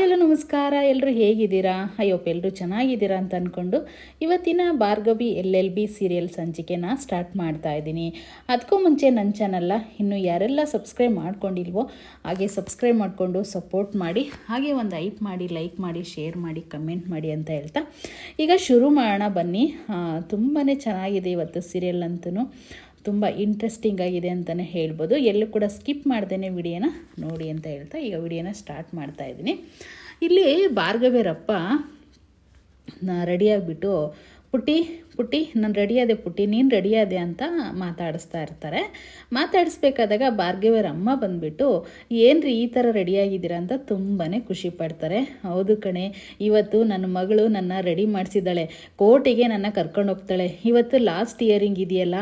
Hi hello ನಮಸ್ಕಾರ. ಎಲ್ಲರೂ ಹೇಗಿದ್ದೀರಾ? ಅಯ್ಯೋಪ್ಪ ಎಲ್ಲರೂ ಚೆನ್ನಾಗಿದ್ದೀರಾ ಅಂತ ಅಂದ್ಕೊಂಡು ಇವತ್ತಿನ ಭಾರ್ಗವಿ LLB ಸೀರಿಯಲ್ ಸಂಚಿಕೆನ ಸ್ಟಾರ್ಟ್ ಮಾಡ್ತಾ ಇದ್ದೀನಿ. ಅದಕ್ಕೂ ಮುಂಚೆ ನನ್ನ ಚಾನಲ್ನ ಇನ್ನೂ ಯಾರೆಲ್ಲ ಸಬ್ಸ್ಕ್ರೈಬ್ ಮಾಡ್ಕೊಂಡಿಲ್ವೋ ಹಾಗೆ ಸಬ್ಸ್ಕ್ರೈಬ್ ಮಾಡಿಕೊಂಡು ಸಪೋರ್ಟ್ ಮಾಡಿ, ಹಾಗೆ ಒಂದು ಹೈಪ್ ಮಾಡಿ, ಲೈಕ್ ಮಾಡಿ, ಶೇರ್ ಮಾಡಿ, ಕಮೆಂಟ್ ಮಾಡಿ ಅಂತ ಹೇಳ್ತಾ ಈಗ ಶುರು ಮಾಡೋಣ ಬನ್ನಿ. ತುಂಬಾ ಚೆನ್ನಾಗಿದೆ ಇವತ್ತು ಸೀರಿಯಲ್ ಅಂತೂ, ತುಂಬ ಇಂಟ್ರೆಸ್ಟಿಂಗ್ ಆಗಿದೆ ಅಂತಲೇ ಹೇಳ್ಬೋದು. ಎಲ್ಲೂ ಕೂಡ ಸ್ಕಿಪ್ ಮಾಡ್ದೇ ವಿಡಿಯೋನ ನೋಡಿ ಅಂತ ಹೇಳ್ತಾ ಈಗ ವಿಡಿಯೋನ ಸ್ಟಾರ್ಟ್ ಮಾಡ್ತಾ ಇದ್ದೀನಿ. ಇಲ್ಲಿ ಭಾರ್ಗವಿರಪ್ಪ ರೆಡಿಯಾಗಿಬಿಟ್ಟು ಪುಟ್ಟಿ ಪುಟ್ಟಿ ನಾನು ರೆಡಿಯಾದೆ, ಪುಟ್ಟಿ ನೀನು ರೆಡಿಯಾದೆ ಅಂತ ಮಾತಾಡಿಸ್ತಾ ಇರ್ತಾರೆ. ಮಾತಾಡಿಸ್ಬೇಕಾದಾಗ ಭಾರ್ಗವಿಯರ ಅಮ್ಮ ಬಂದುಬಿಟ್ಟು ಏನ್ರಿ ಈ ಥರ ರೆಡಿಯಾಗಿದ್ದೀರಾ ಅಂತ ತುಂಬಾ ಖುಷಿ ಪಡ್ತಾರೆ. ಹೌದು ಕಣೆ, ಇವತ್ತು ನನ್ನ ಮಗಳು ನನ್ನ ರೆಡಿ ಮಾಡಿಸಿದ್ದಾಳೆ, ಕೋರ್ಟಿಗೆ ನನ್ನ ಕರ್ಕೊಂಡು ಹೋಗ್ತಾಳೆ. ಇವತ್ತು ಲಾಸ್ಟ್ ಇಯರಿಂಗ್ ಇದೆಯಲ್ಲ,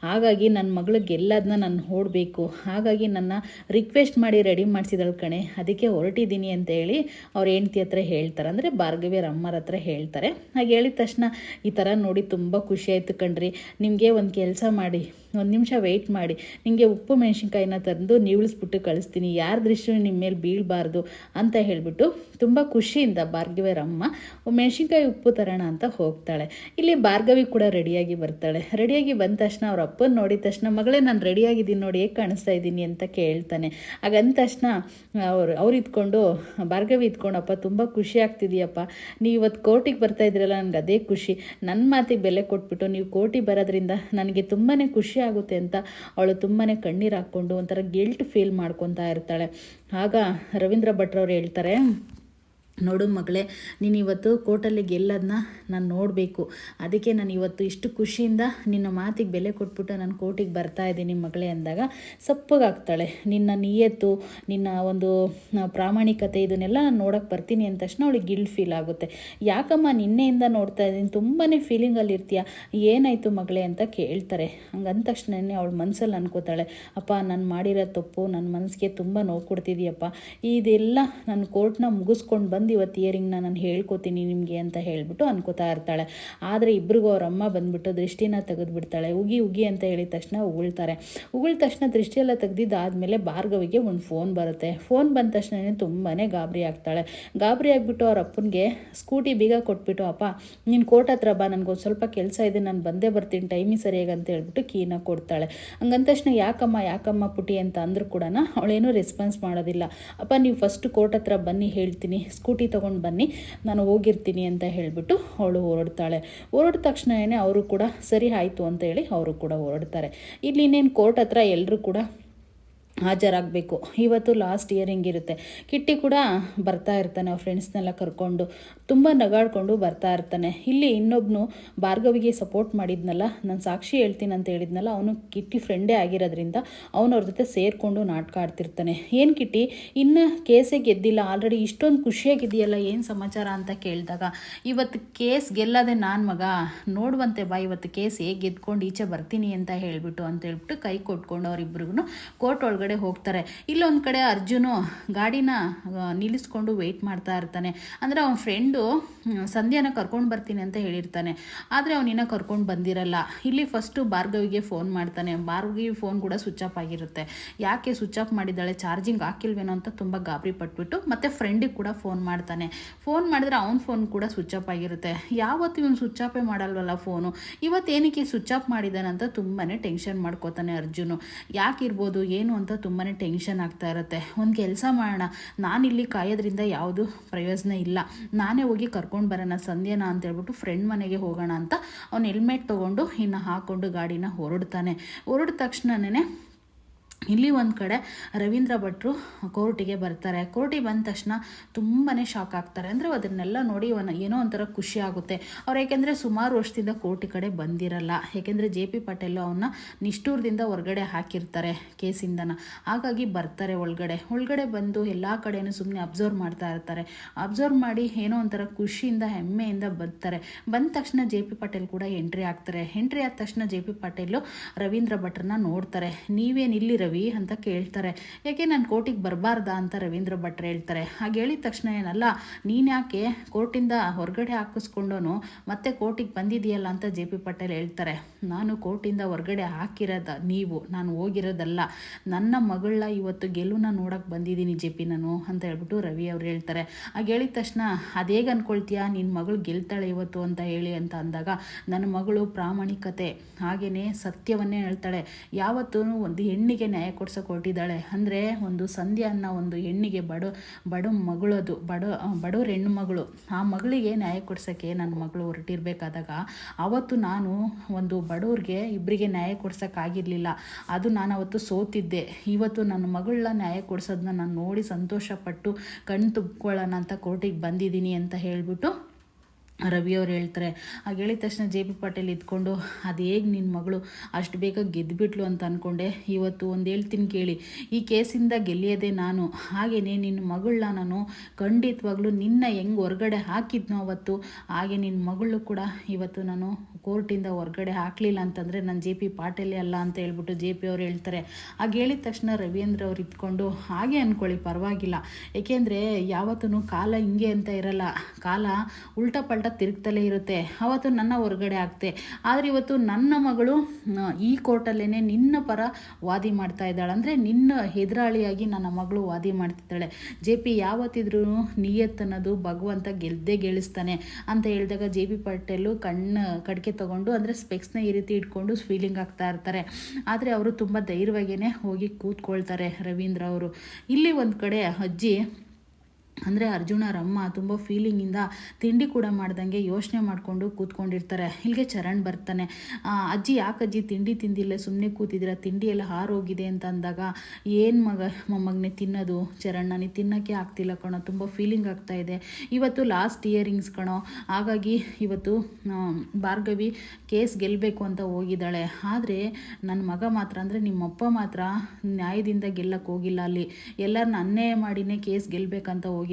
ಹಾಗಾಗಿ ನನ್ನ ಮಗಳಿಗೆ ಎಲ್ಲದನ್ನ ನಾನು ನೋಡಬೇಕು, ಹಾಗಾಗಿ ನನ್ನ ರಿಕ್ವೆಸ್ಟ್ ಮಾಡಿ ರೆಡಿ ಮಾಡಿಸಿದಳು ಕಣೆ, ಅದಕ್ಕೆ ಹೊರಟಿದ್ದೀನಿ ಅಂತ ಹೇಳಿ ಅವ್ರ ಹೆಂಡ್ತಿ ಹತ್ರ ಹೇಳ್ತಾರೆ. ಅಂದರೆ ಭಾರ್ಗವಿಯರ ಅಮ್ಮರ ಹತ್ರ ಹೇಳ್ತಾರೆ. ಹಾಗೆ ಹೇಳಿದ ತಕ್ಷಣ ಈ ಥರ ನೋಡಿ ತುಂಬ ಖುಷಿ ಆಯಿತು ಕಣ್ರಿ, ನಿಮಗೆ ಒಂದು ಕೆಲಸ ಮಾಡಿ, ಒಂದು ನಿಮಿಷ ವೆಯ್ಟ್ ಮಾಡಿ, ನಿಮಗೆ ಉಪ್ಪು ಮೆಣಸಿನ್ಕಾಯಿನ ತಂದು ನೀವಿಳಿಸ್ಬಿಟ್ಟು ಕಳಿಸ್ತೀನಿ, ಯಾರ ದೃಷ್ಟಿ ನಿಮ್ಮ ಮೇಲೆ ಬೀಳಬಾರ್ದು ಅಂತ ಹೇಳಿಬಿಟ್ಟು ತುಂಬ ಖುಷಿಯಿಂದ ಭಾರ್ಗವಿಯರ ಅಮ್ಮ ಮೆಣಸಿನ್ಕಾಯಿ ಉಪ್ಪು ತರೋಣ ಅಂತ ಹೋಗ್ತಾಳೆ. ಇಲ್ಲಿ ಭಾರ್ಗವಿ ಕೂಡ ರೆಡಿಯಾಗಿ ಬರ್ತಾಳೆ. ರೆಡಿಯಾಗಿ ಬಂದ ತಕ್ಷಣ ಅವ್ರ ಅಪ್ಪನ ನೋಡಿದ ತಕ್ಷಣ ಮಗಳೇ ನಾನು ರೆಡಿಯಾಗಿದ್ದೀನಿ ನೋಡಿ, ಹೇಗೆ ಕಾಣಿಸ್ತಾ ಇದ್ದೀನಿ ಅಂತ ಕೇಳ್ತಾನೆ. ಹಾಗಂದ ತಕ್ಷಣ ಅವ್ರು ಇದ್ಕೊಂಡು ಭಾರ್ಗವಿ ಇದ್ಕೊಂಡು ಅಪ್ಪ ತುಂಬ ಖುಷಿ ಆಗ್ತಿದೆಯಪ್ಪ, ನೀವು ಇವತ್ತು ಕೋರ್ಟಿಗೆ ಬರ್ತಾ ಇದ್ರಲ್ಲ, ನನಗೆ ಅದೇ ಖುಷಿ, ನನ್ನ ಮಾತಿಗೆ ಬೆಲೆ ಕೊಟ್ಬಿಟ್ಟು ನೀವು ಕೋರ್ಟಿಗೆ ಬರೋದ್ರಿಂದ ನನಗೆ ತುಂಬಾ ಖುಷಿ ಆಗುತ್ತೆ ಅಂತ ಅವಳು ತುಂಬಾ ಕಣ್ಣೀರು ಹಾಕ್ಕೊಂಡು ಒಂಥರ ಗಿಲ್ಟ್ ಫೀಲ್ ಮಾಡ್ಕೊತಾ ಇರ್ತಾಳೆ. ಆಗ ರವೀಂದ್ರ ಭಟ್ರವ್ರು ಹೇಳ್ತಾರೆ, ನೋಡು ಮಗಳೇ, ನೀನು ಇವತ್ತು ಕೋರ್ಟಲ್ಲಿ ಗೆಲ್ಲೋದನ್ನ ನಾನು ನೋಡಬೇಕು, ಅದಕ್ಕೆ ನಾನು ಇವತ್ತು ಇಷ್ಟು ಖುಷಿಯಿಂದ ನಿನ್ನ ಮಾತಿಗೆ ಬೆಲೆ ಕೊಟ್ಬಿಟ್ಟು ನಾನು ಕೋರ್ಟಿಗೆ ಬರ್ತಾ ಇದ್ದೀನಿ ಮಗಳೇ ಅಂದಾಗ ಸಪ್ಪಗಾಗ್ತಾಳೆ. ನಿನ್ನ ನಿಯತ್ತು, ನಿನ್ನ ಒಂದು ಪ್ರಾಮಾಣಿಕತೆ ಇದನ್ನೆಲ್ಲ ನಾನು ನೋಡೋಕ್ಕೆ ಬರ್ತೀನಿ ಅಂದ ತಕ್ಷಣ ಅವಳಿಗೆ ಗಿಲ್ಟ್ ಫೀಲ್ ಆಗುತ್ತೆ. ಯಾಕಮ್ಮ ನಿನ್ನೆಯಿಂದ ನೋಡ್ತಾ ಇದ್ದೀನಿ, ತುಂಬಾ ಫೀಲಿಂಗಲ್ಲಿ ಇರ್ತೀಯ, ಏನಾಯಿತು ಮಗಳೇ ಅಂತ ಕೇಳ್ತಾರೆ. ಹಂಗಂದ ತಕ್ಷಣವೇ ಅವಳು ಮನಸ್ಸಲ್ಲಿ ಅನ್ಕೋತಾಳೆ, ಅಪ್ಪ ನಾನು ಮಾಡಿರೋ ತಪ್ಪು ನನ್ನ ಮನಸ್ಸಿಗೆ ತುಂಬ ನೋವು ಕೊಡ್ತಿದೆಯಪ್ಪ, ಇದೆಲ್ಲ ನಾನು ಕೋರ್ಟ್ನ ಮುಗಿಸ್ಕೊಂಡು ಬಂದು ಇವತ್ತು ಇಯರಿಂಗ್ನ ನಾನು ಹೇಳ್ಕೊತೀನಿ ನಿಮಗೆ ಅಂತ ಹೇಳ್ಬಿಟ್ಟು ಅನ್ಕೋತಾ ಇರ್ತಾಳೆ. ಆದರೆ ಇಬ್ರಿಗೂ ಅವ್ರ ಅಮ್ಮ ಬಂದುಬಿಟ್ಟು ದೃಷ್ಟಿನ ತೆಗೆದುಬಿಡ್ತಾಳೆ. ಉಗಿ ಉಗಿ ಅಂತ ಹೇಳಿದ ತಕ್ಷಣ ಉಗುಳ್ತಾರೆ. ಉಗುಳಿದ ತಕ್ಷಣ ದೃಷ್ಟಿಯೆಲ್ಲ ತೆಗೆದಿದ್ದಾದಮೇಲೆ ಭಾರ್ಗವಿಗೆ ಒಂದು ಫೋನ್ ಬರುತ್ತೆ. ಫೋನ್ ಬಂದ ತಕ್ಷಣ ತುಂಬಾ ಗಾಬರಿ ಆಗ್ತಾಳೆ. ಗಾಬರಿ ಆಗಿಬಿಟ್ಟು ಅವ್ರ ಅಪ್ಪನಿಗೆ ಸ್ಕೂಟಿ ಬೀಗ ಕೊಟ್ಬಿಟ್ಟು, ಅಪ್ಪ ನೀನು ಕೋರ್ಟ್ ಹತ್ರ ಬಾ, ನನಗೊಂದು ಸ್ವಲ್ಪ ಕೆಲಸ ಇದೆ, ನಾನು ಬಂದೇ ಬರ್ತೀನಿ ಟೈಮಿಗೆ ಸರಿಯಾಗಿ ಅಂತ ಹೇಳ್ಬಿಟ್ಟು ಕೀನ ಕೊಡ್ತಾಳೆ. ಹಂಗಂದ ತಕ್ಷಣ ಯಾಕಮ್ಮ ಪುಟಿ ಅಂತ ಅಂದರೂ ಕೂಡ ಅವಳೇನೂ ರೆಸ್ಪಾನ್ಸ್ ಮಾಡೋದಿಲ್ಲ. ಅಪ್ಪ ನೀವು ಫಸ್ಟ್ ಕೋರ್ಟ್ ಹತ್ರ ಬನ್ನಿ, ಹೇಳ್ತೀನಿ, ಸ್ಕೂಟಿ ತೊಗೊಂಡು ಬನ್ನಿ, ನಾನು ಹೋಗಿರ್ತೀನಿ ಅಂತ ಹೇಳಿಬಿಟ್ಟು ಅವಳು ಹೊರಡ್ತಾಳೆ. ಹೊರಡ ತಕ್ಷಣವೇ ಅವರು ಕೂಡ ಸರಿ ಆಯಿತು ಅಂತ ಹೇಳಿ ಅವರು ಕೂಡ ಹೊರಡ್ತಾರೆ. ಇಲ್ಲಿ ಇನ್ನೇನು ಕೋರ್ಟ್ ಹತ್ರ ಎಲ್ಲರೂ ಕೂಡ ಹಾಜರಾಗಬೇಕು. ಇವತ್ತು ಲಾಸ್ಟ್ ಇಯರಿಂಗ್ ಇರುತ್ತೆ. ಕಿಟ್ಟಿ ಕೂಡ ಬರ್ತಾ ಇರ್ತಾನೆ, ಅವ್ರ ಫ್ರೆಂಡ್ಸ್ನೆಲ್ಲ ಕರ್ಕೊಂಡು ತುಂಬ ನಗಾಡ್ಕೊಂಡು ಬರ್ತಾ ಇರ್ತಾನೆ. ಇಲ್ಲಿ ಇನ್ನೊಬ್ಬನು ಭಾರ್ಗವಿಗೆ ಸಪೋರ್ಟ್ ಮಾಡಿದ್ನಲ್ಲ, ನಾನು ಸಾಕ್ಷಿ ಹೇಳ್ತೀನಿ ಅಂತ ಹೇಳಿದ್ನಲ್ಲ, ಅವನು ಕಿಟ್ಟಿ ಫ್ರೆಂಡೇ ಆಗಿರೋದ್ರಿಂದ ಅವನು ಅವ್ರ ಜೊತೆ ಸೇರಿಕೊಂಡು ನಾಟಕ ಆಡ್ತಿರ್ತಾನೆ. ಏನು ಕಿಟ್ಟಿ ಇನ್ನು ಕೇಸೇ ಗೆದ್ದಿಲ್ಲ, ಆಲ್ರೆಡಿ ಇಷ್ಟೊಂದು ಖುಷಿಯಾಗಿದೆಯಲ್ಲ, ಏನು ಸಮಾಚಾರ ಅಂತ ಕೇಳಿದಾಗ, ಇವತ್ತು ಕೇಸ್ ಗೆಲ್ಲದೆ ನಾನು ಮಗ, ನೋಡುವಂತೆ ಬಾ ಇವತ್ತು ಕೇಸ್ ಹೇಗೆ ಗೆದ್ಕೊಂಡು ಈಚೆ ಬರ್ತೀನಿ ಅಂತ ಹೇಳ್ಬಿಟ್ಟು ಕೈ ಕೊಟ್ಕೊಂಡು ಅವರಿಬ್ರಿಗೂ ಕೋರ್ಟ್ ಒಳಗಡೆ ಹೋಗ್ತಾರೆ. ಇಲ್ಲೊಂದು ಕಡೆ ಅರ್ಜುನು ಗಾಡಿನ ನಿಲ್ಲಿಸ್ಕೊಂಡು ವೆಯ್ಟ್ ಮಾಡ್ತಾ ಇರ್ತಾನೆ. ಅಂದರೆ ಅವನ ಫ್ರೆಂಡು ಸಂಧ್ಯಾನ ಕರ್ಕೊಂಡು ಬರ್ತೀನಿ ಅಂತ ಹೇಳಿರ್ತಾನೆ, ಆದರೆ ಅವನಿನ್ನ ಕರ್ಕೊಂಡು ಬಂದಿರಲ್ಲ. ಇಲ್ಲಿ ಫಸ್ಟು ಭಾರ್ಗವಿಗೆ ಫೋನ್ ಮಾಡ್ತಾನೆ. ಭಾರ್ಗವಿ ಫೋನ್ ಕೂಡ ಸ್ವಿಚ್ ಆಫ್ ಆಗಿರುತ್ತೆ. ಯಾಕೆ ಸ್ವಿಚ್ ಆಫ್ ಮಾಡಿದ್ದಾಳೆ, ಚಾರ್ಜಿಂಗ್ ಹಾಕಿಲ್ವೇನೋ ಅಂತ ತುಂಬ ಗಾಬರಿ ಪಟ್ಬಿಟ್ಟು ಮತ್ತೆ ಫ್ರೆಂಡಿಗೆ ಕೂಡ ಫೋನ್ ಮಾಡ್ತಾನೆ. ಫೋನ್ ಮಾಡಿದ್ರೆ ಅವನ ಫೋನ್ ಕೂಡ ಸ್ವಿಚ್ ಆಫ್ ಆಗಿರುತ್ತೆ. ಯಾವತ್ತು ಇವನು ಸ್ವಿಚ್ ಆಫೇ ಮಾಡಲ್ವಲ್ಲ ಫೋನು, ಇವತ್ತೇನಕ್ಕೆ ಸ್ವಿಚ್ ಆಫ್ ಮಾಡಿದ್ದಾನಂತ ತುಂಬಾ ಟೆನ್ಷನ್ ಮಾಡ್ಕೋತಾನೆ ಅರ್ಜುನು. ಯಾಕಿರ್ಬೋದು ಏನು ಅಂತ ತುಂಬಾ ಟೆನ್ಷನ್ ಆಗ್ತಾ ಇರುತ್ತೆ. ಒಂದು ಕೆಲಸ ಮಾಡೋಣ, ನಾನಿಲ್ಲಿ ಕಾಯೋದ್ರಿಂದ ಯಾವುದು ಪ್ರಯೋಜನ ಇಲ್ಲ, ನಾನೇ ಹೋಗಿ ಕರ್ಕೊಂಡು ಬರೋಣ ಸಂಧ್ಯಾನ ಅಂತ ಹೇಳ್ಬಿಟ್ಟು ಫ್ರೆಂಡ್ ಮನೆಗೆ ಹೋಗೋಣ ಅಂತ ಅವ್ನು ಹೆಲ್ಮೆಟ್ ತೊಗೊಂಡು ಇನ್ನು ಹಾಕ್ಕೊಂಡು ಗಾಡಿನ ಹೊರಡ್ತಾನೆ. ಹೊರಡಿದ ತಕ್ಷಣವೇ ಇಲ್ಲಿ ಒಂದು ಕಡೆ ರವೀಂದ್ರ ಭಟ್ರು ಕೋರ್ಟಿಗೆ ಬರ್ತಾರೆ. ಕೋರ್ಟಿಗೆ ಬಂದ ತಕ್ಷಣ ತುಂಬಾ ಶಾಕ್ ಆಗ್ತಾರೆ. ಅಂದರೆ ಅದನ್ನೆಲ್ಲ ನೋಡಿ ಏನೋ ಒಂಥರ ಖುಷಿ ಆಗುತ್ತೆ ಅವ್ರು, ಯಾಕೆಂದರೆ ಸುಮಾರು ವರ್ಷದಿಂದ ಕೋರ್ಟಿ ಕಡೆ ಬಂದಿರಲ್ಲ. ಯಾಕೆಂದರೆ JP ಪಾಟೀಲ್ ಅವನ್ನ ನಿಷ್ಠೂರದಿಂದ ಹೊರಗಡೆ ಹಾಕಿರ್ತಾರೆ ಕೇಸಿಂದನ, ಹಾಗಾಗಿ ಬರ್ತಾರೆ ಒಳಗಡೆ ಬಂದು ಎಲ್ಲ ಕಡೆಯೂ ಸುಮ್ಮನೆ ಅಬ್ಸರ್ವ್ ಮಾಡ್ತಾ ಇರ್ತಾರೆ. ಅಬ್ಸರ್ವ್ ಮಾಡಿ ಏನೋ ಒಂಥರ ಖುಷಿಯಿಂದ ಹೆಮ್ಮೆಯಿಂದ ಬರ್ತಾರೆ. ಬಂದ ತಕ್ಷಣ JP ಪಾಟೀಲ್ ಕೂಡ ಎಂಟ್ರಿ ಆಗ್ತಾರೆ. ಎಂಟ್ರಿ ಆದ ತಕ್ಷಣ JP ಪಾಟೀಲು ರವೀಂದ್ರ ಭಟ್ರನ್ನ ನೋಡ್ತಾರೆ. ನೀವೇನಿಲ್ಲಿ ರವಿ, ರವಿ ಅಂತ ಕೇಳ್ತಾರೆ. ಯಾಕೆ ನಾನು ಕೋರ್ಟಿಗೆ ಬರಬಾರ್ದಾ ಅಂತ ರವೀಂದ್ರ ಭಟ್ರು ಹೇಳ್ತಾರೆ. ಹಾಗೆ ಹೇಳಿದ ತಕ್ಷಣ ಏನಲ್ಲ, ನೀನು ಯಾಕೆ ಕೋರ್ಟಿಂದ ಹೊರಗಡೆ ಹಾಕಿಸ್ಕೊಂಡೋನು ಮತ್ತೆ ಕೋರ್ಟಿಗೆ ಬಂದಿದೆಯಲ್ಲ ಅಂತ ಜೆ ಪಿ ಪಟೇಲ್ ಹೇಳ್ತಾರೆ. ನಾನು ಕೋರ್ಟಿಂದ ಹೊರಗಡೆ ಹಾಕಿರೋದ ನೀವು, ನಾನು ಹೋಗಿರೋದಲ್ಲ. ನನ್ನ ಮಗಳನ್ನ ಇವತ್ತು ಗೆಲುವನ್ನ ನೋಡೋಕ್ಕೆ ಬಂದಿದ್ದೀನಿ ಜೆ ಪಿ ನಾನು ಅಂತ ಹೇಳ್ಬಿಟ್ಟು ರವಿ ಅವ್ರು ಹೇಳ್ತಾರೆ. ಹಾಗೆ ಹೇಳಿದ ತಕ್ಷಣ ಅದೇಗೆ ಅಂದ್ಕೊಳ್ತೀಯಾ ನಿನ್ನ ಮಗಳು ಗೆಲ್ತಾಳೆ ಇವತ್ತು ಅಂತ ಹೇಳಿ ಅಂತ ಅಂದಾಗ, ನನ್ನ ಮಗಳು ಪ್ರಾಮಾಣಿಕತೆ ಹಾಗೆಯೇ ಸತ್ಯವನ್ನೇ ಹೇಳ್ತಾಳೆ. ಯಾವತ್ತೂ ಒಂದು ಹೆಣ್ಣಿಗೆ ನ್ಯಾಯ ಕೊಡ್ಸೋಕೆ ಹೊರಟಿದ್ದಾಳೆ ಅಂದರೆ, ಒಂದು ಸಂಧ್ಯಾ ಅನ್ನೋ ಒಂದು ಹೆಣ್ಣಿಗೆ ಬಡ ಮಗಳದು ಬಡವ್ರ ಹೆಣ್ಣು ಮಗಳು, ಆ ಮಗಳಿಗೆ ನ್ಯಾಯ ಕೊಡ್ಸೋಕ್ಕೆ ನನ್ನ ಮಗಳು ಹೊರಟಿರ್ಬೇಕಾದಾಗ ಅವತ್ತು ನಾನು ಒಂದು ಬಡವ್ರಿಗೆ ಇಬ್ಬರಿಗೆ ನ್ಯಾಯ ಕೊಡ್ಸೋಕ್ಕಾಗಿರಲಿಲ್ಲ. ಅದು ನಾನು ಅವತ್ತು ಸೋತಿದ್ದೆ. ಇವತ್ತು ನನ್ನ ಮಗಳನ್ನ ನ್ಯಾಯ ಕೊಡ್ಸೋದನ್ನ ನಾನು ನೋಡಿ ಸಂತೋಷಪಟ್ಟು ಕಣ್ಣು ತುಂಬ್ಕೊಳ್ಳೋಣ ಅಂತ ಕೋರ್ಟಿಗೆ ಬಂದಿದ್ದೀನಿ ಅಂತ ಹೇಳಿಬಿಟ್ಟು ರವಿಯವ್ರು ಹೇಳ್ತಾರೆ. ಹಾಗೆ ಹೇಳಿದ ತಕ್ಷಣ ಜೆ ಪಿ ಪಟೇಲ್ ಇದ್ಕೊಂಡು, ಅದು ಹೇಗೆ ನಿನ್ನ ಮಗಳು ಅಷ್ಟು ಬೇಗ ಗೆದ್ದುಬಿಟ್ಲು ಅಂತ ಅಂದ್ಕೊಂಡೆ. ಇವತ್ತು ಒಂದು ಹೇಳ್ತೀನಿ ಕೇಳಿ, ಈ ಕೇಸಿಂದ ಗೆಲ್ಲಿಯೋದೇ ನಾನು. ಹಾಗೆಯೇ ನಿನ್ನ ಮಗಳನ್ನ ನಾನು ಖಂಡಿತವಾಗ್ಲೂ ನಿನ್ನ ಹೆಂಗೆ ಹೊರಗಡೆ ಹಾಕಿದ್ನೋ ಅವತ್ತು, ಹಾಗೆ ನಿನ್ನ ಮಗಳು ಕೂಡ ಇವತ್ತು ನಾನು ಕೋರ್ಟಿಂದ ಹೊರಗಡೆ ಹಾಕಲಿಲ್ಲ ಅಂತಂದರೆ ನಾನು ಜೆ ಪಿ ಪಾಟೀಲೇ ಅಲ್ಲ ಅಂತ ಹೇಳ್ಬಿಟ್ಟು ಜೆ ಪಿ ಅವ್ರು ಹೇಳ್ತಾರೆ. ಹಾಗೆ ಹೇಳಿದ ತಕ್ಷಣ ರವೀಂದ್ರ ಅವ್ರು ಇದ್ಕೊಂಡು, ಹಾಗೆ ಅಂದ್ಕೊಳ್ಳಿ ಪರವಾಗಿಲ್ಲ, ಏಕೆಂದರೆ ಯಾವತ್ತೂ ಕಾಲ ಹಿಂಗೆ ಅಂತ ಇರಲ್ಲ, ಕಾಲ ಉಲ್ಟಾ ಪಲ್ಟ ತಿರುಗ್ತಲೇ ಇರುತ್ತೆ. ಅವತ್ತು ನನ್ನ ಹೊರಗಡೆ ಆಗ್ತೆ, ಆದರೆ ಇವತ್ತು ನನ್ನ ಮಗಳು ಈ ಕೋರ್ಟಲ್ಲೇ ನಿನ್ನ ಪರ ವಾದಿ ಮಾಡ್ತಾ ಇದ್ದಾಳೆ, ಅಂದರೆ ನಿನ್ನ ಎದುರಾಳಿಯಾಗಿ ನನ್ನ ಮಗಳು ವಾದಿ ಮಾಡ್ತಿದ್ದಾಳೆ. ಜೆ ಪಿ ಯಾವತ್ತಿದ್ರೂ ನಿಯತ್ತನ್ನೋದು ಭಗವಂತ ಗೆದ್ದೇ ಗೆಲ್ಲಿಸ್ತಾನೆ ಅಂತ ಹೇಳಿದಾಗ ಜೆ ಪಿ ಪಟೇಲು ಕಡಿಕೆ ತಗೊಂಡು, ಅಂದರೆ ಸ್ಪೆಕ್ಸ್ನ ಈ ರೀತಿ ಇಟ್ಕೊಂಡು ಫೀಲಿಂಗ್ ಆಗ್ತಾ ಇರ್ತಾರೆ. ಆದರೆ ಅವರು ತುಂಬ ಧೈರ್ಯವಾಗಿಯೇ ಹೋಗಿ ಕೂತ್ಕೊಳ್ತಾರೆ ರವೀಂದ್ರ ಅವರು. ಇಲ್ಲಿ ಒಂದು ಕಡೆ ಅಜ್ಜಿ ಅಂದರೆ ಅರ್ಜುನರಮ್ಮ ತುಂಬ ಫೀಲಿಂಗಿಂದ ತಿಂಡಿ ಕೂಡ ಮಾಡ್ದಂಗೆ ಯೋಚನೆ ಮಾಡಿಕೊಂಡು ಕೂತ್ಕೊಂಡಿರ್ತಾರೆ. ಇಲ್ಲಿಗೆ ಚರಣ್ ಬರ್ತಾನೆ. ಅಜ್ಜಿ ಯಾಕಜ್ಜಿ ತಿಂಡಿ ತಿಂದಿಲ್ಲ, ಸುಮ್ಮನೆ ಕೂತಿದ್ದೀರ, ತಿಂಡಿ ಎಲ್ಲ ಹಾರೋಗಿದೆ ಅಂತ ಅಂದಾಗ, ಏನು ಮೊಮ್ಮಗನೇ ತಿನ್ನೋದು ಚರಣ್, ನನಗೆ ತಿನ್ನೋಕ್ಕೆ ಆಗ್ತಿಲ್ಲ ಕಣೋ, ತುಂಬ ಫೀಲಿಂಗ್ ಆಗ್ತಾ ಇದೆ. ಇವತ್ತು ಲಾಸ್ಟ್ ಇಯರಿಂಗ್ಸ್ ಕಣೋ, ಹಾಗಾಗಿ ಇವತ್ತು ಭಾರ್ಗವಿ ಕೇಸ್ ಗೆಲ್ಲಬೇಕು ಅಂತ ಹೋಗಿದ್ದಾಳೆ. ಆದರೆ ನನ್ನ ಮಗ ಮಾತ್ರ, ಅಂದರೆ ನಿಮ್ಮಪ್ಪ ಮಾತ್ರ ನ್ಯಾಯದಿಂದ ಗೆಲ್ಲಕ್ಕೆ ಹೋಗಿಲ್ಲ, ಅಲ್ಲಿ ಎಲ್ಲರನ್ನ ಅನ್ಯಾಯ ಮಾಡಿನೇ ಕೇಸ್ ಗೆಲ್ಲಬೇಕಂತ ಹೋಗಿದ್ದಾನೆ.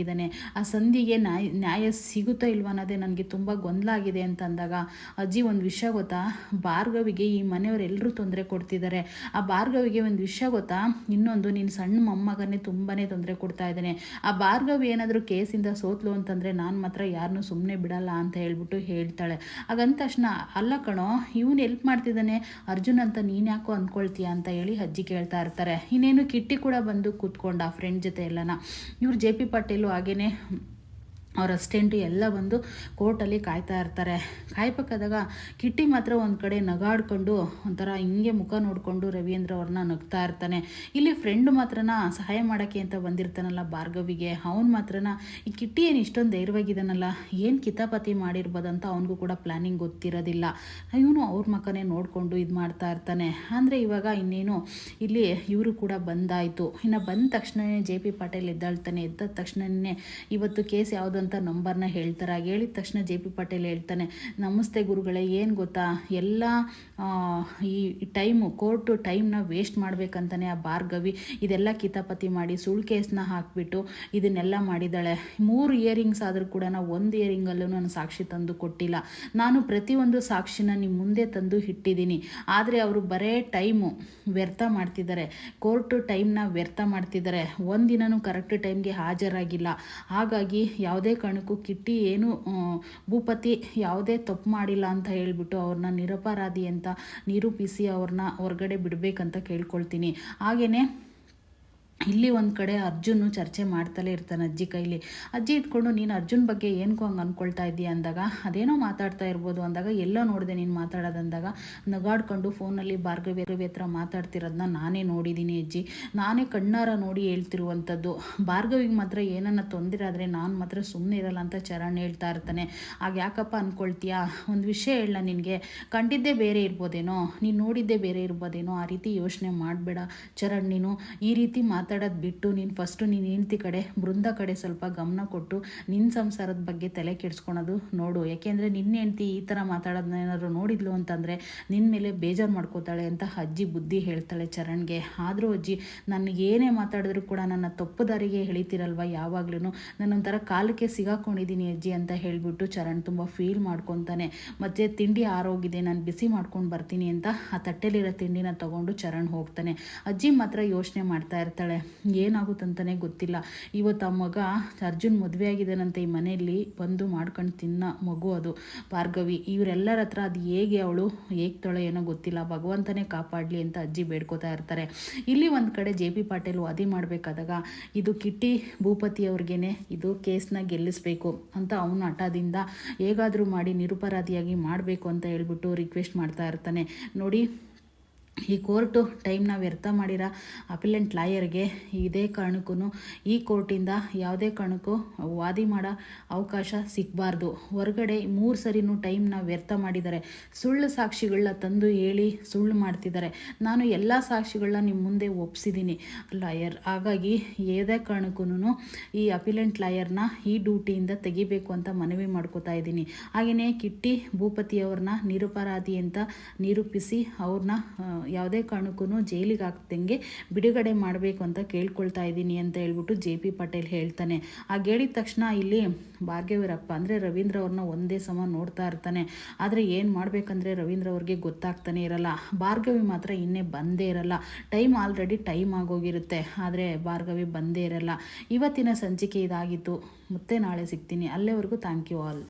ಆ ಸಂಧಿಗೆ ನ್ಯಾಯ ಸಿಗುತ್ತಾ ಇಲ್ವ ಅನ್ನೋದೇ ನನಗೆ ತುಂಬ ಗೊಂದಲ ಆಗಿದೆ ಅಂತ ಅಂದಾಗ, ಅಜ್ಜಿ ಒಂದು ವಿಷಯ ಗೊತ್ತಾ, ಭಾರ್ಗವಿಗೆ ಈ ಮನೆಯವರೆಲ್ಲರೂ ತೊಂದರೆ ಕೊಡ್ತಿದ್ದಾರೆ. ಆ ಭಾರ್ಗವಿಗೆ ಒಂದು ವಿಷಯ ಗೊತ್ತಾ, ಇನ್ನೊಂದು ನಿನ್ನ ಸಣ್ಣ ಮೊಮ್ಮಗನೇ ತುಂಬಾ ತೊಂದರೆ ಕೊಡ್ತಾ ಇದ್ದಾನೆ. ಆ ಭಾರ್ಗವಿ ಏನಾದರೂ ಕೇಸಿಂದ ಸೋತ್ಲು ಅಂತಂದರೆ ನಾನು ಮಾತ್ರ ಯಾರನ್ನೂ ಸುಮ್ಮನೆ ಬಿಡಲ್ಲ ಅಂತ ಹೇಳ್ಬಿಟ್ಟು ಹೇಳ್ತಾಳೆ. ಹಾಗಂದ ತಕ್ಷಣ, ಅಲ್ಲ ಕಣೋ ಇವನು ಹೆಲ್ಪ್ ಮಾಡ್ತಿದ್ದಾನೆ ಅರ್ಜುನ್ ಅಂತ ನೀನು ಯಾಕೋ ಅಂದ್ಕೊಳ್ತೀಯ ಅಂತ ಹೇಳಿ ಅಜ್ಜಿ ಕೇಳ್ತಾ ಇರ್ತಾರೆ. ಇನ್ನೇನು ಕಿಟ್ಟಿ ಕೂಡ ಬಂದು ಕೂತ್ಕೊಂಡ ಆ ಫ್ರೆಂಡ್ ಜೊತೆ ಎಲ್ಲನ. ಇವ್ರು ಜೆ ಪಿ ಪಟೇಲು ಹಾಗೇನೆ ಅವ್ರ ಅಸ್ಟೆಂಟು ಎಲ್ಲ ಬಂದು ಕೋರ್ಟಲ್ಲಿ ಕಾಯ್ತಾ ಇರ್ತಾರೆ. ಕಾಯ್ಬೇಕಾದಾಗ ಕಿಟ್ಟಿ ಮಾತ್ರ ಒಂದು ಕಡೆ ನಗಾಡ್ಕೊಂಡು ಒಂಥರ ಹಿಂಗೆ ಮುಖ ನೋಡಿಕೊಂಡು ರವೀಂದ್ರ ಅವ್ರನ್ನ ನಗ್ತಾ ಇರ್ತಾನೆ. ಇಲ್ಲಿ ಫ್ರೆಂಡ್ ಮಾತ್ರನ ಸಹಾಯ ಮಾಡೋಕ್ಕೆ ಅಂತ ಬಂದಿರ್ತಾನಲ್ಲ ಭಾರ್ಗವಿಗೆ, ಅವನು ಮಾತ್ರನ ಈ ಕಿಟ್ಟಿ ಏನು ಇಷ್ಟೊಂದು ಧೈರ್ಯವಾಗಿದ್ದಾನಲ್ಲ, ಏನು ಕಿತಾಪತಿ ಮಾಡಿರ್ಬೋದಂತ ಅವನಿಗೂ ಕೂಡ ಪ್ಲ್ಯಾನಿಂಗ್ ಗೊತ್ತಿರೋದಿಲ್ಲ. ಇವನು ಅವ್ರ ಮಕ್ಕನೇ ನೋಡಿಕೊಂಡು ಇದು ಮಾಡ್ತಾ ಇರ್ತಾನೆ. ಅಂದರೆ ಇವಾಗ ಇನ್ನೇನು ಇಲ್ಲಿ ಇವರು ಕೂಡ ಬಂದಾಯಿತು. ಇನ್ನು ಬಂದ ತಕ್ಷಣವೇ ಜೆ ಪಿ ಪಾಟೇಲ್ ಎದ್ದಾಳ್ತಾನೆ. ಎದ್ದ ತಕ್ಷಣವೇ ಇವತ್ತು ಕೇಸ್ ಯಾವುದು ಅಂತ ನಂಬರ್ನ ಹೇಳ್ತಾರೆ. ಹಾಗೆ ಹೇಳಿದ ತಕ್ಷಣ ಜೆ ಪಿ ಪಟೇಲ್ ಹೇಳ್ತಾನೆ, ನಮಸ್ತೆ ಗುರುಗಳೇ, ಏನು ಗೊತ್ತಾ, ಎಲ್ಲ ಈ ಕೋರ್ಟು ಟೈಮ್ನ ವೇಸ್ಟ್ ಮಾಡಬೇಕಂತಾನೆ ಆ ಭಾರ್ಗವಿ ಇದೆಲ್ಲ ಕಿತಾಪತಿ ಮಾಡಿ ಸುಳ್ಳು ಕೇಸ್ನ ಹಾಕಿಬಿಟ್ಟು ಇದನ್ನೆಲ್ಲ ಮಾಡಿದ್ದಾಳೆ. 3 ಇಯರಿಂಗ್ಸ್ ಆದರೂ ಕೂಡ ಒಂದು ಇಯರಿಂಗಲ್ಲೂ ನಾನು ಸಾಕ್ಷಿ ತಂದು ಕೊಟ್ಟಿಲ್ಲ. ನಾನು ಪ್ರತಿಯೊಂದು ಸಾಕ್ಷಿನ ನಿಮ್ಮ ಮುಂದೆ ತಂದು ಇಟ್ಟಿದ್ದೀನಿ. ಆದರೆ ಅವರು ಬರೇ ಟೈಮು ವ್ಯರ್ಥ ಮಾಡ್ತಿದ್ದಾರೆ, ಕೋರ್ಟು ಟೈಮ್ನ ವ್ಯರ್ಥ ಮಾಡ್ತಿದ್ದಾರೆ. ಒಂದಿನೂ ಕರೆಕ್ಟ್ ಟೈಮ್ಗೆ ಹಾಜರಾಗಿಲ್ಲ. ಹಾಗಾಗಿ ಯಾವುದೇ ಕಾರಣಕ್ಕೂ ಕಿಟ್ಟಿ ಏನು ಭೂಪತಿ ಯಾವುದೇ ತಪ್ಪು ಮಾಡಿಲ್ಲ ಅಂತ ಹೇಳ್ಬಿಟ್ಟು ಅವ್ರನ್ನ ನಿರಪರಾಧಿ ಅಂತ ನಿರೂಪಿಸಿ ಅವ್ರನ್ನ ಹೊರಗಡೆ ಬಿಡಬೇಕಂತ ಕೇಳ್ಕೊಳ್ತೀನಿ. ಹಾಗೆಯೇ ಇಲ್ಲಿ ಒಂದು ಕಡೆ ಅರ್ಜುನು ಚರ್ಚೆ ಮಾಡ್ತಲೇ ಇರ್ತಾನೆ ಅಜ್ಜಿ ಕೈಲಿ. ಅಜ್ಜಿ ಇದ್ಕೊಂಡು, ನೀನು ಅರ್ಜುನ್ ಬಗ್ಗೆ ಏನಕ್ಕೂ ಹಂಗೆ ಅಂದ್ಕೊಳ್ತಾ ಇದ್ದೀಯ ಅಂದಾಗ, ಅದೇನೋ ಮಾತಾಡ್ತಾ ಇರ್ಬೋದು ಅಂದಾಗ, ಎಲ್ಲೋ ನೋಡಿದೆ ನೀನು ಮಾತಾಡೋದಂದಾಗ ನಗಾಡ್ಕೊಂಡು ಫೋನಲ್ಲಿ ಭಾರ್ಗವಿ ಹತ್ರ ಮಾತಾಡ್ತಿರೋದನ್ನ ನಾನೇ ನೋಡಿದ್ದೀನಿ ಅಜ್ಜಿ, ನಾನೇ ಕಣ್ಣಾರ ನೋಡಿ ಹೇಳ್ತಿರುವಂಥದ್ದು. ಭಾರ್ಗವಿಗೆ ಮಾತ್ರ ಏನನ್ನ ತೊಂದರೆ ಆದರೆ ನಾನು ಮಾತ್ರ ಸುಮ್ಮನೆ ಇರಲ್ಲ ಅಂತ ಚರಣ್ ಹೇಳ್ತಾ ಇರ್ತಾನೆ. ಆಗ ಯಾಕಪ್ಪ ಅಂದ್ಕೊಳ್ತೀಯಾ, ಒಂದು ವಿಷಯ ಹೇಳ, ನಿನಗೆ ಕಂಡಿದ್ದೇ ಬೇರೆ ಇರ್ಬೋದೇನೋ, ನೀನು ನೋಡಿದ್ದೇ ಬೇರೆ ಇರ್ಬೋದೇನೋ, ಆ ರೀತಿ ಯೋಚನೆ ಮಾಡಬೇಡ ಚರಣ್, ನೀನು ಈ ರೀತಿ ಮಾತಾಡೋದು ಬಿಟ್ಟು ನೀನು ಫಸ್ಟು ನೀನು ಹೆಂಡ್ತಿ ಕಡೆ ಬೃಂದ ಕಡೆ ಸ್ವಲ್ಪ ಗಮನ ಕೊಟ್ಟು ನಿನ್ನ ಸಂಸಾರದ ಬಗ್ಗೆ ತಲೆ ಕೆಡಿಸ್ಕೊಳೋದು ನೋಡು. ಯಾಕೆಂದರೆ ನಿನ್ನ ಹೆಂಡ್ತಿ ಈ ಥರ ಮಾತಾಡೋದನ್ನ ಏನಾದ್ರು ನೋಡಿದ್ಲು ಅಂತಂದರೆ ನಿನ್ನ ಮೇಲೆ ಬೇಜಾರು ಮಾಡ್ಕೋತಾಳೆ ಅಂತ ಅಜ್ಜಿ ಬುದ್ಧಿ ಹೇಳ್ತಾಳೆ ಚರಣ್ಗೆ. ಆದರೂ ಅಜ್ಜಿ ನನಗೇನೇ ಮಾತಾಡಿದ್ರು ಕೂಡ ನನ್ನ ತಪ್ಪು ದಾರಿಗೆ ಎಳಿತೀರಲ್ವ ಯಾವಾಗ್ಲೂ, ನಾನೊಂಥರ ಕಾಲಕ್ಕೆ ಸಿಗಾಕೊಂಡಿದ್ದೀನಿ ಅಜ್ಜಿ ಅಂತ ಹೇಳಿಬಿಟ್ಟು ಚರಣ್ ತುಂಬ ಫೀಲ್ ಮಾಡ್ಕೊತಾನೆ. ಮತ್ತು ತಿಂಡಿ ಆರೋಗಿದೆ, ನಾನು ಬಿಸಿ ಮಾಡ್ಕೊಂಡು ಬರ್ತೀನಿ ಅಂತ ಆ ತಟ್ಟೆಲಿರೋ ತಿಂಡಿನ ತಗೊಂಡು ಚರಣ್ ಹೋಗ್ತಾನೆ. ಅಜ್ಜಿ ಮಾತ್ರ ಯೋಚನೆ ಮಾಡ್ತಾ ಇರ್ತಾಳೆ, ಏನಾಗುತ್ತಂತಲೇ ಗೊತ್ತಿಲ್ಲ. ಇವತ್ತು ಆ ಮಗ ಅರ್ಜುನ್ ಮದುವೆ ಆಗಿದ್ದಾನಂತೆ, ಈ ಮನೆಯಲ್ಲಿ ಬಂದು ಮಾಡ್ಕೊಂಡು ತಿನ್ನ ಮಗು ಅದು ಭಾರ್ಗವಿ. ಇವರೆಲ್ಲರ ಹತ್ರ ಅದು ಹೇಗೆ ಅವಳು ಹೇಗ್ತಾಳೆ ಏನೋ ಗೊತ್ತಿಲ್ಲ, ಭಗವಂತನೇ ಕಾಪಾಡಲಿ ಅಂತ ಅಜ್ಜಿ ಬೇಡ್ಕೋತಾ ಇರ್ತಾರೆ. ಇಲ್ಲಿ ಒಂದು ಕಡೆ ಜೆ ಪಿ ಪಾಟೀಲ್ ವಾದಿ ಮಾಡಬೇಕಾದಾಗ ಇದು ಕಿಟ್ಟಿ ಭೂಪತಿ ಅವ್ರಿಗೇನೆ ಇದು ಕೇಸ್ನ ಗೆಲ್ಲಿಸ್ಬೇಕು ಅಂತ ಅವನು ಹಠದಿಂದ ಹೇಗಾದರೂ ಮಾಡಿ ನಿರಪರಾಧಿಯಾಗಿ ಮಾಡಬೇಕು ಅಂತ ಹೇಳ್ಬಿಟ್ಟು ರಿಕ್ವೆಸ್ಟ್ ಮಾಡ್ತಾ ಇರ್ತಾನೆ. ನೋಡಿ, ಈ ಕೋರ್ಟು ಟೈಮ್ನ ವ್ಯರ್ಥ ಮಾಡಿರೋ ಅಪಿಲೆಂಟ್ ಲಾಯರ್ಗೆ ಇದೇ ಕಾರಣಕ್ಕೂ ಈ ಕೋರ್ಟಿಂದ ಯಾವುದೇ ಕಾರಣಕ್ಕೂ ವಾದಿ ಮಾಡೋ ಅವಕಾಶ ಸಿಗಬಾರ್ದು. ಹೊರಗಡೆ 3 ಸರಿನೂ ಟೈಮ್ನ ವ್ಯರ್ಥ ಮಾಡಿದ್ದಾರೆ. ಸುಳ್ಳು ಸಾಕ್ಷಿಗಳನ್ನ ತಂದು ಹೇಳಿ ಸುಳ್ಳು ಮಾಡ್ತಿದ್ದಾರೆ. ನಾನು ಎಲ್ಲ ಸಾಕ್ಷಿಗಳನ್ನ ನಿಮ್ಮ ಮುಂದೆ ಒಪ್ಪಿಸಿದ್ದೀನಿ ಲಾಯರ್. ಹಾಗಾಗಿ ಯಾವುದೇ ಕಾರಣಕ್ಕೂ ಈ ಅಪಿಲೆಂಟ್ ಲಾಯರ್ನ ಈ ಡ್ಯೂಟಿಯಿಂದ ತೆಗಿಬೇಕು ಅಂತ ಮನವಿ ಮಾಡ್ಕೋತಾ ಇದ್ದೀನಿ. ಹಾಗೆಯೇ ಕಿಟ್ಟಿ ಭೂಪತಿಯವ್ರನ್ನ ನಿರಪರಾಧಿ ಅಂತ ನಿರೂಪಿಸಿ ಅವ್ರನ್ನ ಯಾವುದೇ ಕಾರಣಕ್ಕೂ ಜೈಲಿಗೆ ಹಾಕ್ದಂಗೆ ಬಿಡುಗಡೆ ಮಾಡಬೇಕು ಅಂತ ಕೇಳ್ಕೊಳ್ತಾ ಇದ್ದೀನಿ ಅಂತ ಹೇಳ್ಬಿಟ್ಟು ಜೆ ಪಿ ಪಾಟೀಲ್ ಹೇಳ್ತಾನೆ. ಹಾಗೆ ಹೇಳಿದ ತಕ್ಷಣ ಇಲ್ಲಿ ಭಾರ್ಗವೀರಪ್ಪ ಅಂದರೆ ರವೀಂದ್ರ ಅವ್ರನ್ನ ಒಂದೇ ಸಮ ನೋಡ್ತಾ ಇರ್ತಾನೆ. ಆದರೆ ಏನು ಮಾಡಬೇಕಂದ್ರೆ ರವೀಂದ್ರ ಅವ್ರಿಗೆ ಗೊತ್ತಾಗ್ತಾನೆ ಇರಲ್ಲ. ಭಾರ್ಗವಿ ಮಾತ್ರ ಇನ್ನೇ ಬಂದೇ ಇರಲ್ಲ. ಆಲ್ರೆಡಿ ಟೈಮ್ ಆಗೋಗಿರುತ್ತೆ, ಆದರೆ ಭಾರ್ಗವಿ ಬಂದೇ ಇರಲ್ಲ. ಇವತ್ತಿನ ಸಂಚಿಕೆ ಇದಾಗಿತ್ತು. ಮತ್ತೆ ನಾಳೆ ಸಿಗ್ತೀನಿ. ಅಲ್ಲಿವರೆಗೂ ಥ್ಯಾಂಕ್ ಯು ಆಲ್.